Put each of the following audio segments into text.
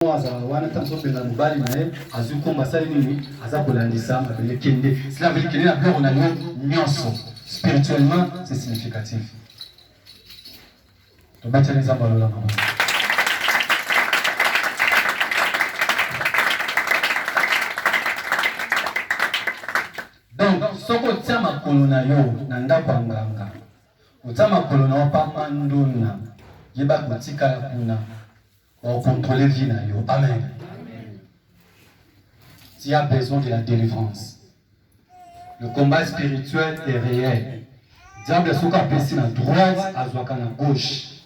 wana tamsopela mobali naye azukomba sali nini aza kolandisa mabele kende cela veut dire que na biloko na yo nyonso spirituellement c'est significatif tobatia nzambe alola mama. Donc soko tia makolo na yo na ndako ya nganga otia makolo na yo pamba ndona yeba kotikala kuna on contrôler vie na yo. Amen. Tu as besoin de la délivrance. Le combat spirituel est réel. Diable soka pesi na droite, azwaka na gauche.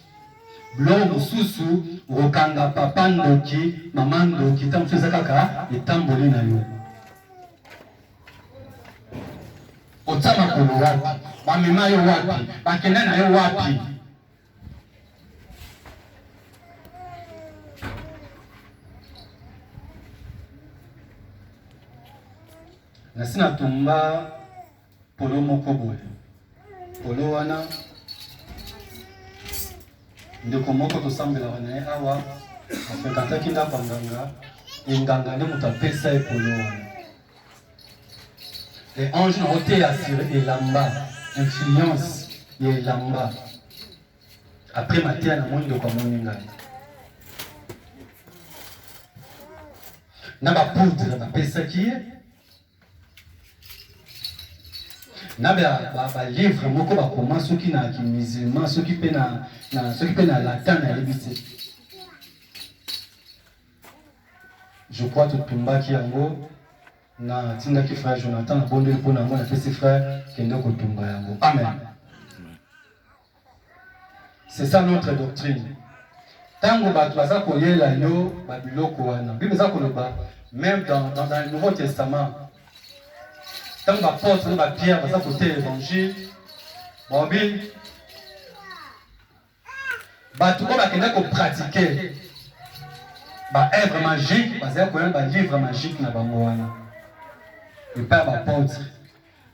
Blo mususu rokanga papa ndoki, mama ndoki, tamfeza kaka etamboli na yo. Otama kolo wapi? Bamema yo wapi? Bakenda na yo wapi? Nasina tumba polo moko boye. Polo wana ndeko moko tosambela wana awa afekataki ndako nganga enganga nde moto apesa ye polo wana. Les anges n'ont été assurés et lamba influence et lamba. Après matin na mondo kwa moninga. Na ba poudre ba pesa ki na ba livre moko ba koma soki na ki musulman soki pe na latin na libité. Je crois tout tumba ki yango na tinda ki frère Jonathan na bondo pour na ngo na pesi frère kendo ko tumba yango. Amen. C'est ça notre doctrine. Tango bato baza koyela yo ba biloko wana. Bible za koloba même dans le Nouveau Testament. Tant que apôtre et Pierre baza côté évangile. Bible bato ko bakenda ko pratiquer ba œuvre magique, baza ko ba livre magique na bango wana. Et pas apôtre.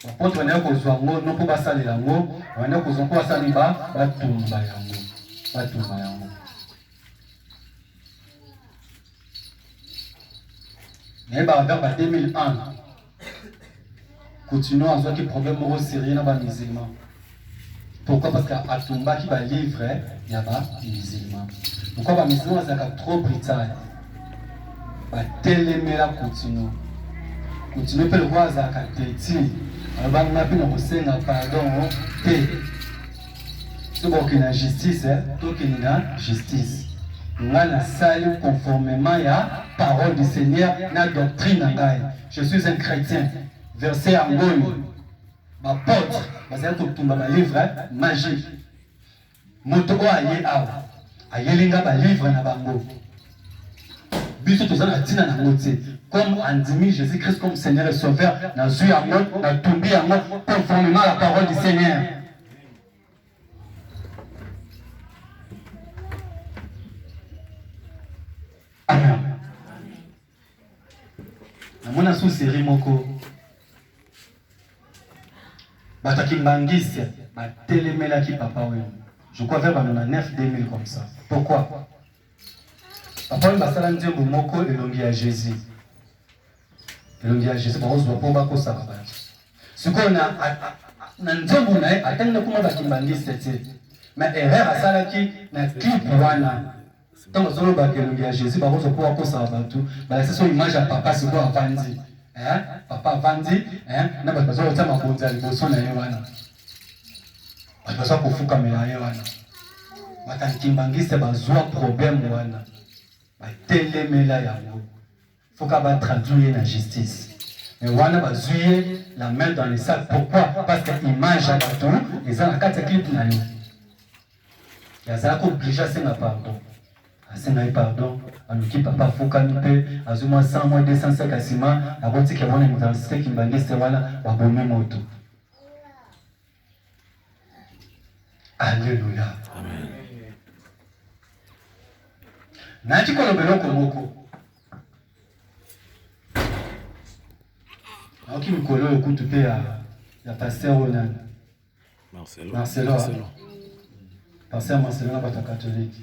Apôtre na ko zwa ngo no po basalela ngo, wana ko zonko basali ba tumba yango. Ba tumba yango. Mais vers 2001, continuons à voir qu'il y a des problèmes au sérieux dans les musulmans. Pourquoi? Parce qu'à Tumba qui va livrer, il y a des musulmans. Pourquoi les musulmans sont trop brutales? Téléméla continue. Continue pour le voir à Téti. Alors, on a pu nous faire pardon. C'est bon qu'il y a justice, donc il y a justice. Nous avons salut conformément à la parole du Seigneur, la doctrine. Je suis un chrétien. Verset en gros. Ma porte, ma livre magique. Moto aye awa. Ayelinga ba livre na bango. Biso tozana tina na ngote. Comme andimi Jésus-Christ comme Seigneur et Sauveur, na zui yango, na tumbi yango conformément à la parole du Seigneur. Amen. Namona sous série moko. Bataki mbangisi, batelemela ki papa we. Je crois vers 9-2000 comme ça. Pourquoi? Papa we basala nzembo moko elongi ya Jésus. Elongi ya Jésus bakozwa po bakosa babaki. Siko na nzembo na atanga kuma bakimbangisi te. Mais erreur asalaki na clip wana. Tant que solo bakelongi ya Jésus bakozwa po bakosa babatu, balasa so image ya papa siko avandi. Papa avandi, na bato bazo otama konza liboso na ye wana. Bato bazo kofuka mela ye wana. Batakimbangise bazwa problème wana. Batelemela yango. Faut qu'à ba traduire la justice. Mais wana bazuye la main dans les sacs. Pourquoi? Parce que image à bato, les ans à 4 clips na yo. Yazako obligé à senga pardon. Asenga pardon, aluki papa foka nipe, azuma 100 mois 205 asima, aboti ke wana mutansite kimbangiste wana babome moto. Alléluia. Amen. Nati kolobelo komoko. Aoki mikolo ekutu pe ya pasteur Ronan. Marcelo. Pasteur Marcelo na bata catholique.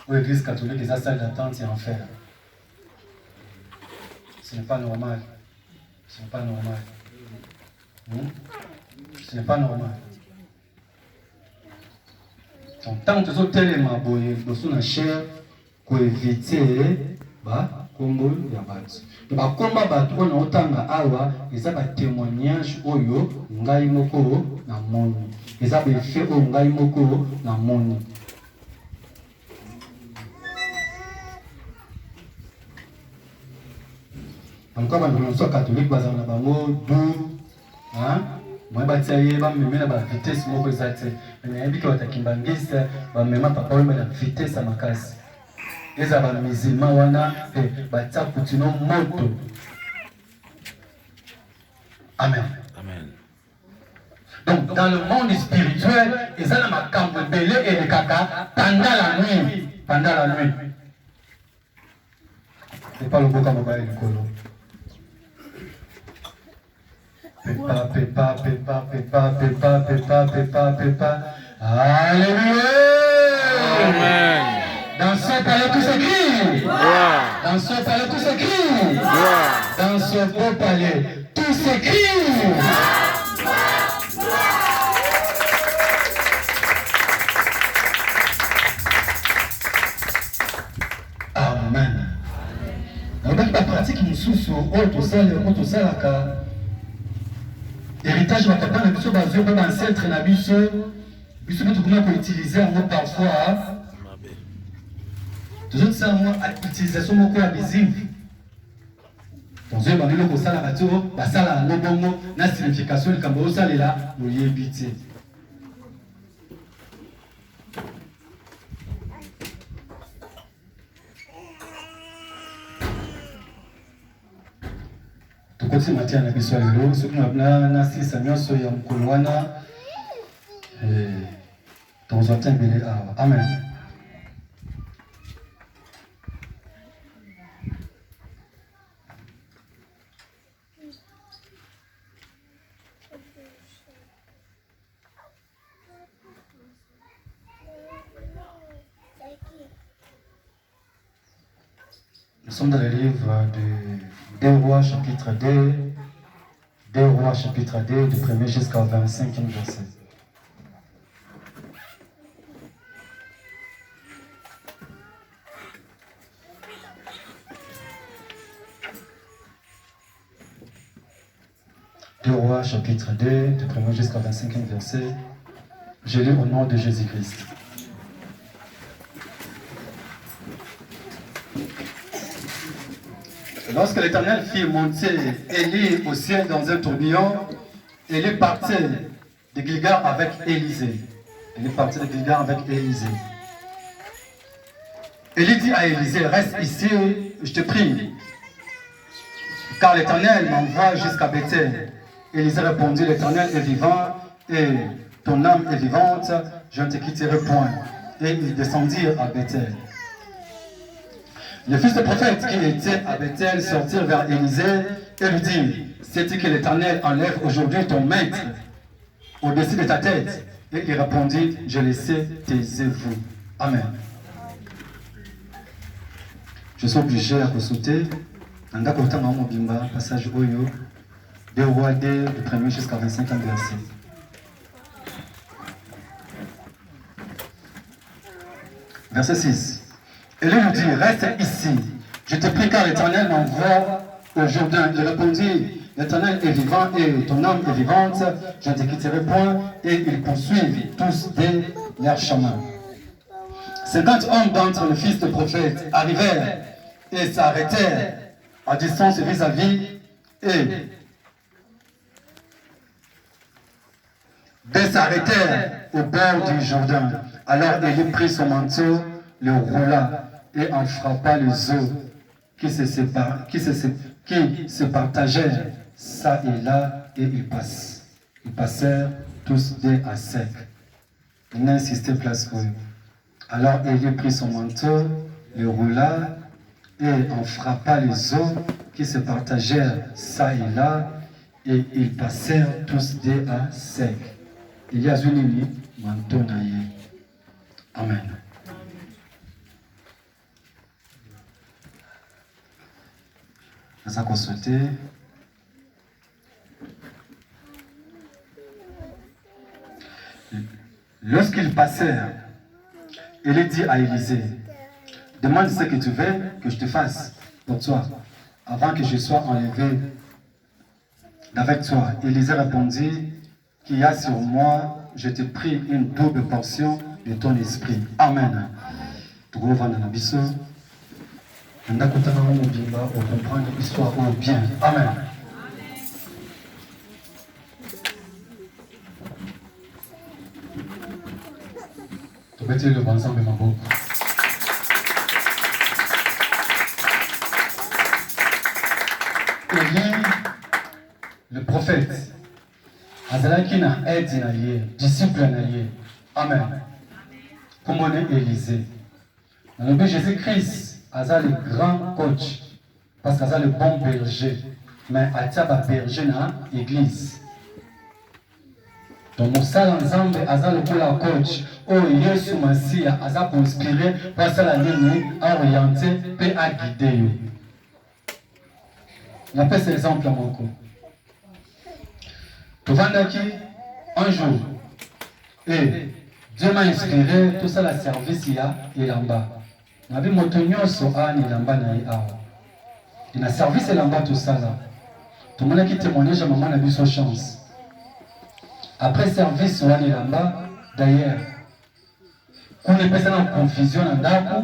l'église catholique, les salles d'attente, c'est enfer. Ce n'est pas normal. Ce n'est pas normal. Ce n'est pas normal. Donc, tant que les hôtels et ma boye, nous sommes chers pour éviter, combo ya batu. Et combat batu on otanga awa, ils ont un témoignage oyo ngai moko na moni. Ils ont fait o ngai moko na moni. Encore un peu catholique, parce qu'on a bango dou, moi bataille, me la vitesse moko exacte. Mais il y a des kimbangis, même papa oui la vitesse à ma casse. Les abans musulmans wana, bata kutino moto. Amen. Amen. Donc dans le monde spirituel, ils ont ma camp belé et le caca pendant la nuit, pendant la nuit. C'est pas le beau comme le colo. Pépa, pépa, pépa, pépa, pépa, pépa, pépa, pépa. Alléluia! Amen. Dans ce palais tout s'écrit. Dans ce palais tout s'écrit. Dans ce beau palais tout s'écrit. Amen. On a une pratique qui nous sous-sous. Tout ça, héritage va papa na biso bazio ba ancêtre na biso biso bitu comment utiliser en parfois toujours ça moi utilisation moko abusive donc je bandelo ko sala baturo ba sala no bongo na signification likambo osalela oyebite Tukoti matia na biso lelo soki na sisa nyonso ya mokolo wana tozwa tembele awa. Amen. Nous sommes dans le livre de 2 Rois chapitre 2, 2 Rois chapitre 2, du 1er jusqu'au 25e verset. Deux Rois chapitre 2, du 1er jusqu'au 25e verset. Je lis au nom de Jésus-Christ. Lorsque l'Éternel fit monter Élie au ciel dans un tourbillon, Élie partait de Gilgal avec Élisée. Élie partait de Gilgal avec Élisée. Élie dit à Élisée, reste ici, je te prie, car l'Éternel m'envoie jusqu'à Bethel. Élisée répondit, l'Éternel est vivant et ton âme est vivante, je ne te quitterai point. Et ils descendirent à Bethel. Les fils de prophète qui étaient à Bethel sortirent vers Élisée et lui dirent, c'est-il que l'Éternel enlève aujourd'hui ton maître au-dessus de ta tête? Et il répondit, je le sais, taisez-vous. Amen. Je suis obligé à sauter. Passage Oyo, 2 Rois 2, du 1er jusqu'à 25e verset. Verset 6. Et lui dit, reste ici, je te prie car l'Éternel m'envoie au Jourdain. Il répondit, l'Éternel est vivant et ton âme est vivante, je ne te quitterai point. Et ils poursuivent tous de leur chemin. 50 hommes d'entre les fils de prophètes arrivèrent et s'arrêtèrent à distance vis-à-vis et s'arrêtèrent au bord du Jourdain. Alors Élie prit son manteau, le roula et en frappa les eaux qui se partagèrent ça et là, et ils passèrent tous deux à sec. Il n'insistait place pour eux. Alors Élie prit son manteau, le roula et en frappa les eaux qui se partagèrent ça et là, et ils passèrent tous deux à sec. Il y a une manteau naïe. Amen. Ça qu'on souhaitait. Lorsqu'ils passèrent, il dit à Élisée, demande ce que tu veux que je te fasse pour toi, avant que je sois enlevé d'avec toi. Élisée répondit, qu'il y a sur moi, je te prie une double portion de ton esprit. Amen. Tu comprends dans l'abysse. On a compris on comprend l'histoire au bien. Amen. Tu peux dire le bon ensemble, ma beau. Élie, le prophète, Azalaki na aide na yé, disciple na yé. Amen. Comme on est Élisée. Dans le but Jésus-Christ, Azal le grand coach, parce qu'Azal le bon berger. Mais Atiaba berger na église. Donc, mon salle ensemble, Azal le coach. Oh, Yesu Masia, Azal pour inspirer, pour ça la ligne, à orienter, et à guider. On appelle cet exemple à mon coup. Tu vas un jour, et Dieu m'a inspiré, tout ça, la service, il y a, et là-bas. On a vu mon tonneau sur Anne, et là-bas, il y a service, et là-bas, tout ça, là. Tout le monde qui témoignage, à maman, a vu son chance. Après service, sur Anne, et là-bas, d'ailleurs, qu'on est passé en confusion, en d'accord,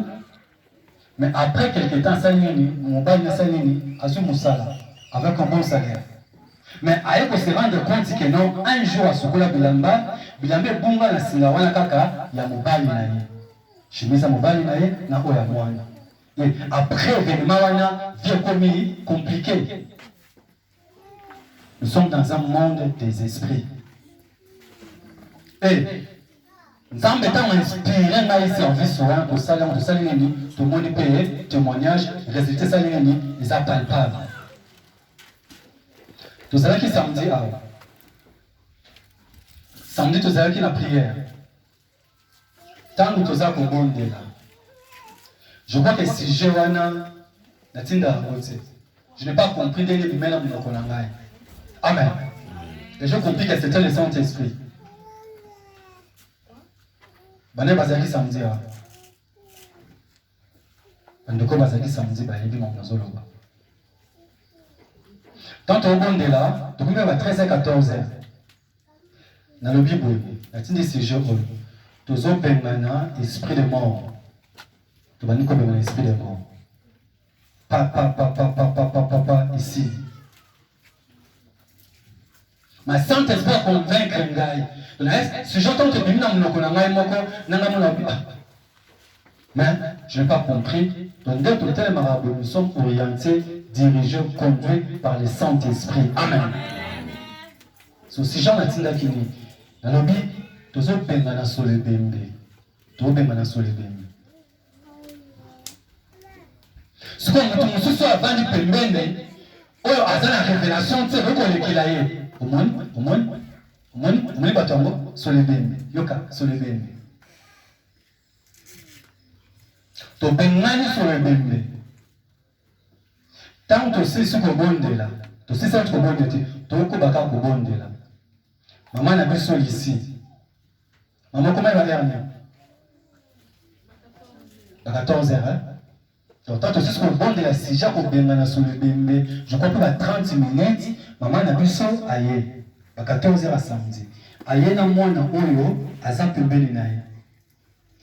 mais après quelques temps, ça y est, mon bail, ça y est, à ce moussala, avec un bon salaire. Mais il faut se rendre compte que non, un jour à Sokola Bilamba, Bilamba Bunga na Singawana Kaka, il y a mobile naïe. Chemise à mobile naïe, na oya moana. Et après, événement, vie comme compliqué. Nous sommes dans un monde des esprits. Et nous sommes inspirés dans les services pour ça, tout le monde paye, témoignage, résultat, ça, ils sont palpables. Tout ça qui samedi, samedi, tout ça qui la prière. Tant que tout ça qu'on bonde là. Je crois que si je n'ai pas compris dès le début, mais Amen. Et je compris que c'était le Saint-Esprit. Bané bazaki samedi. Bandeko bazaki samedi, bayebi mon nazoloba. Tant au bon de là, tu peux à 13h 14h. Dans le Bible, la tine de ces jours, tu as un esprit de mort. Tu vas nous comme un esprit de mort. Papa, ici. Ma Saint-Esprit a convaincre un gars. Si j'entends que tu es mais je n'ai pas compris. Donc, dès tout tel marabout, nous sommes orientés, dirigés, conduits par le Saint-Esprit. Amen. Si j'en ai dit qu'il y a un lobby, tu as un sur le BMB. Tu as un sur le BMB. Ce qu'on a dit, c'est avant du BMB, il y a la révélation, tu sais, qu'il a eu. Au moins, sur le BMB. Yoka, sur le BMB. Tu as un sur le BMB. Tant que tu sais ce que tu là, tu sais ce que tu es là. Maman n'a plus sol ici. Maman, comment elle va dernier? À 14h, hein? Donc, tant que tu sais ce que tu es là, si j'ai un peu sur le BMB, je crois que 30 minutes, maman n'a plus sol ailleurs. À 14h à samedi. Ailleurs, dans moi, dans Oyo, à Zampébé, naïe.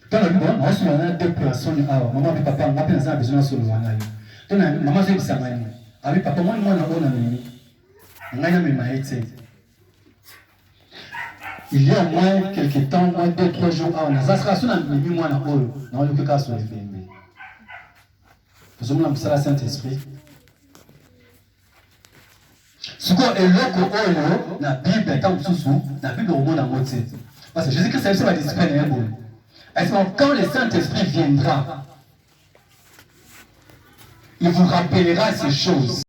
Dans le bon, on se a deux personnes. Maman et papa, on a besoin de se le maman, j'ai dit ça. Avec papa, moi, on a il y a au moins quelques temps, moins 2-3 jours, on a ça mis moi dans Oyo. Non, le cas sur le BMB. Nous sommes là, le Saint-Esprit. Ce qu'on est là, la Bible, la Bible au monde en mode. Parce que Jésus-Christ, c'est la discipline. Est-ce que quand le Saint-Esprit viendra, il vous rappellera ces choses.